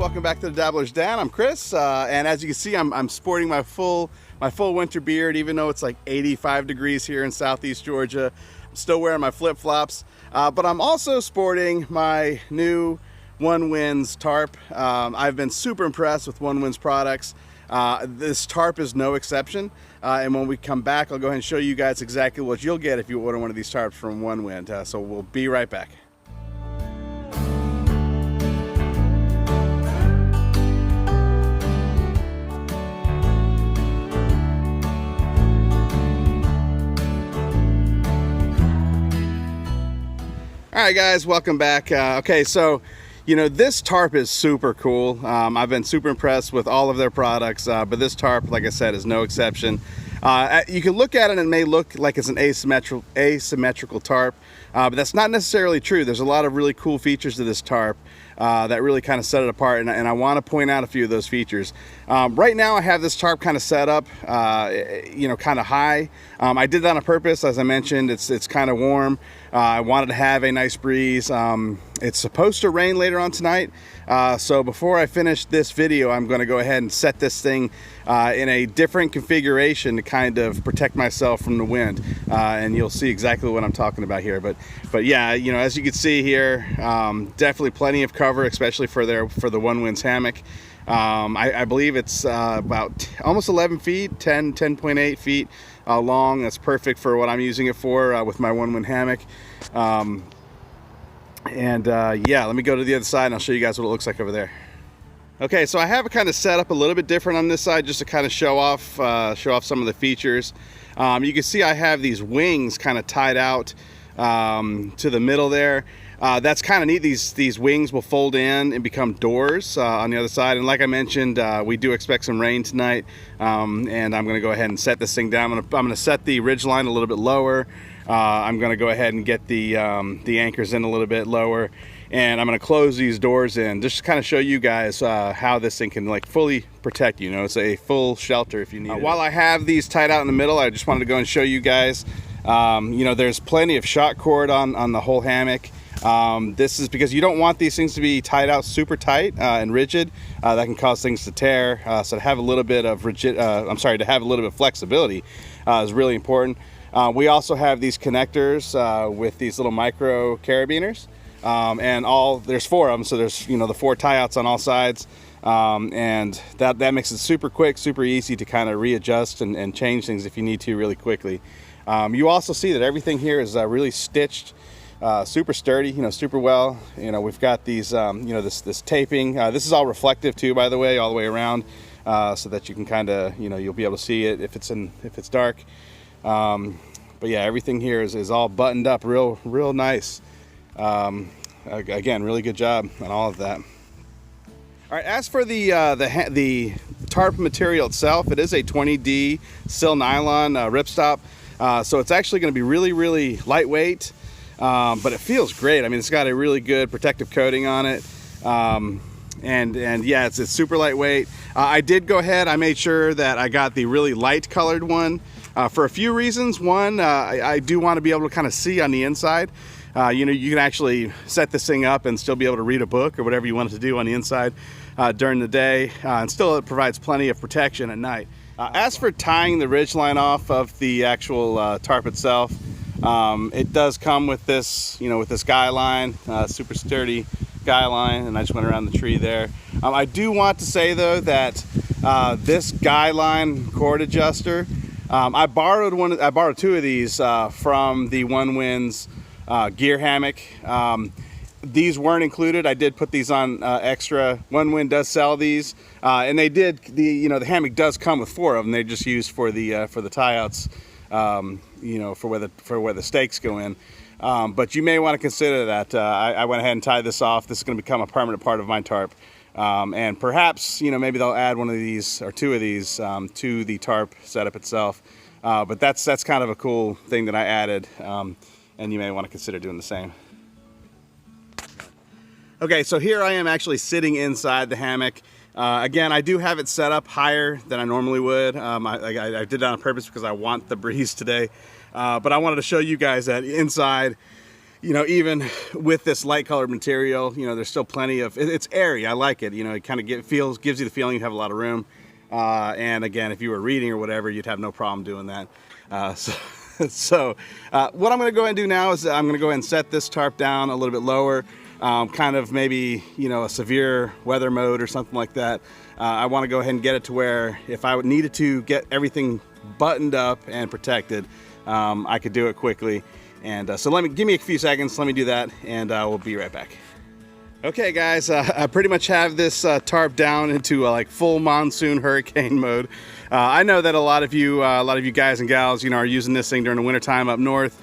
welcome back to the Dabbler's Den. I'm Chris, and as you can see, I'm sporting my full winter beard, even though it's like 85 degrees here in Southeast Georgia. I'm still wearing my flip-flops, but I'm also sporting my new Onewind's tarp. I've been super impressed with Onewind's products. This tarp is no exception, and when we come back, I'll go ahead and show you guys exactly what you'll get if you order one of these tarps from Onewind. So we'll be right back. All right, guys, welcome back. Okay, so you know, this tarp is super cool. I've been super impressed with all of their products, but this tarp, like I said, is no exception. You can look at it and it may look like it's an asymmetrical tarp, but that's not necessarily true. There's a lot of really cool features to this tarp that really kind of set it apart, and I want to point out a few of those features. Right now I have this tarp kind of set up, you know, kind of high. I did that on purpose. As I mentioned, it's kind of warm. I wanted to have a nice breeze. It's supposed to rain later on tonight, so before I finish this video, I'm going to go ahead and set this thing in a different configuration to kind of protect myself from the wind, and you'll see exactly what I'm talking about here. But yeah, you know, as you can see here, definitely plenty of cover, especially for the Onewind's hammock. I believe it's about almost 11 feet, 10.8 feet long. That's perfect for what I'm using it for with my Onewind hammock. Yeah, let me go to the other side and I'll show you guys what it looks like over there. Okay, so I have it kind of set up a little bit different on this side just to kind of show off some of the features. You can see I have these wings kind of tied out to the middle there. That's kind of neat. These wings will fold in and become doors on the other side. And like I mentioned, we do expect some rain tonight, and I'm going to go ahead and set this thing down. I'm going to set the ridgeline a little bit lower. I'm going to go ahead and get the anchors in a little bit lower, and I'm going to close these doors in just to kind of show you guys how this thing can like fully protect you. You know, it's a full shelter if you need it. While I have these tied out in the middle, I just wanted to go and show you guys. You know, there's plenty of Shockcord on the whole hammock. This is because you don't want these things to be tied out super tight and rigid. That can cause things to tear. So to have a little bit of to have a little bit of flexibility is really important. We also have these connectors with these little micro carabiners, and there's 4 of them. So there's, you know, the 4 tie outs on all sides, and that makes it super quick, super easy to kind of readjust and change things if you need to really quickly. You also see that everything here is really stitched. Super sturdy, you know, super well. You know, we've got these, you know, this taping. This is all reflective too, by the way, all the way around, so that you can kind of, you know, you'll be able to see it if it's dark. But yeah, everything here is all buttoned up, real nice. Again, really good job on all of that. All right, as for the tarp material itself, it is a 20D sil nylon ripstop, so it's actually going to be really lightweight. But it feels great. I mean, it's got a really good protective coating on it, and yeah, it's super lightweight. I did go ahead, I made sure that I got the really light colored one for a few reasons. One, I do want to be able to kind of see on the inside. You know, you can actually set this thing up and still be able to read a book or whatever you want it to do on the inside during the day, and still it provides plenty of protection at night. As for tying the ridgeline off of the actual tarp itself, it does come with this, you know, with this guy line, super sturdy guy line, and I just went around the tree there. I do want to say though that this guy line cord adjuster, I borrowed 2 of these from the Onewind's gear hammock. These weren't included. I did put these on extra. Onewind does sell these, and they did. You know, the hammock does come with 4 of them. They're just used for the tie outs. You know, for where the stakes go in. But you may want to consider that. I went ahead and tied this off. This is going to become a permanent part of my tarp. And perhaps, you know, maybe they'll add 1 of these or 2 of these to the tarp setup itself. But that's kind of a cool thing that I added, and you may want to consider doing the same. Okay, so here I am actually sitting inside the hammock. Again, I do have it set up higher than I normally would. I did that on purpose because I want the breeze today. But I wanted to show you guys that inside, you know, even with this light colored material, you know, there's still plenty of, it's airy. I like it. You know, it kind of gives you the feeling you have a lot of room. And again, if you were reading or whatever, you'd have no problem doing that. So what I'm going to go ahead and do now is I'm going to go ahead and set this tarp down a little bit lower, kind of maybe, you know, a severe weather mode or something like that. I want to go ahead and get it to where if I needed to get everything buttoned up and protected, I could do it quickly. And so give me a few seconds, let me do that, and we'll be right back. Okay guys, I pretty much have this tarp down into like full monsoon hurricane mode. I know that a lot of you guys and gals, you know, are using this thing during the wintertime up north.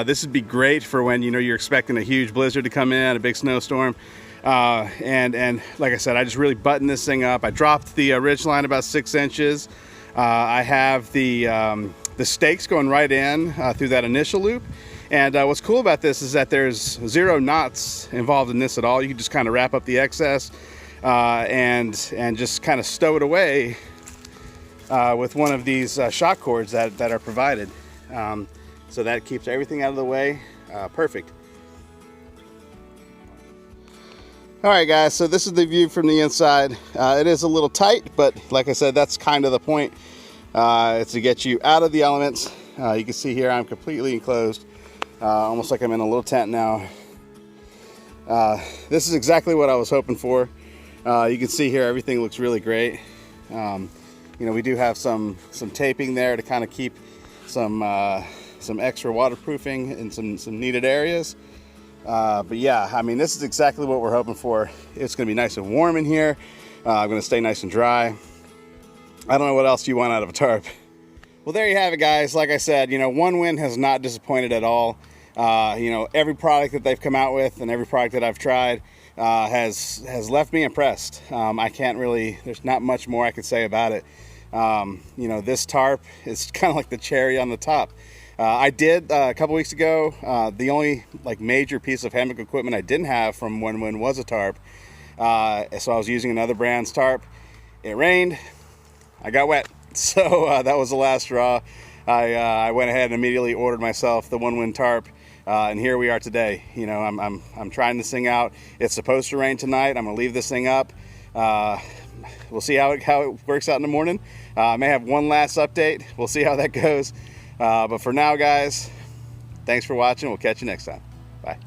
This would be great for when, you know, you're expecting a huge blizzard to come in, a big snowstorm. And like I said, I just really buttoned this thing up. I dropped the Ridgeline about 6 inches. I have the stakes going right in through that initial loop. And what's cool about this is that there's 0 knots involved in this at all. You can just kind of wrap up the excess and just kind of stow it away with one of these shock cords that are provided. So that keeps everything out of the way. Perfect. All right guys, so this is the view from the inside. It is a little tight, but like I said, that's kind of the point. It's to get you out of the elements. You can see here I'm completely enclosed. Almost like I'm in a little tent now. This is exactly what I was hoping for. You can see here everything looks really great. You know, we do have some taping there to kind of keep some extra waterproofing in some needed areas. But yeah, I mean, this is exactly what we're hoping for. It's going to be nice and warm in here. I'm going to stay nice and dry. I don't know what else you want out of a tarp. Well, there you have it, guys. Like I said, you know, Onewind has not disappointed at all. You know, every product that they've come out with and every product that I've tried has left me impressed. I can't really, there's not much more I could say about it. You know, this tarp is kind of like the cherry on the top. I did a couple weeks ago, the only like major piece of hammock equipment I didn't have from Onewind was a tarp. So I was using another brand's tarp. It rained, I got wet. So that was the last straw. I went ahead and immediately ordered myself the Onewind tarp, and here we are today. You know, I'm trying this thing out. It's supposed to rain tonight. I'm gonna leave this thing up. We'll see how it works out in the morning. I may have one last update. We'll see how that goes. But for now, guys, thanks for watching. We'll catch you next time. Bye.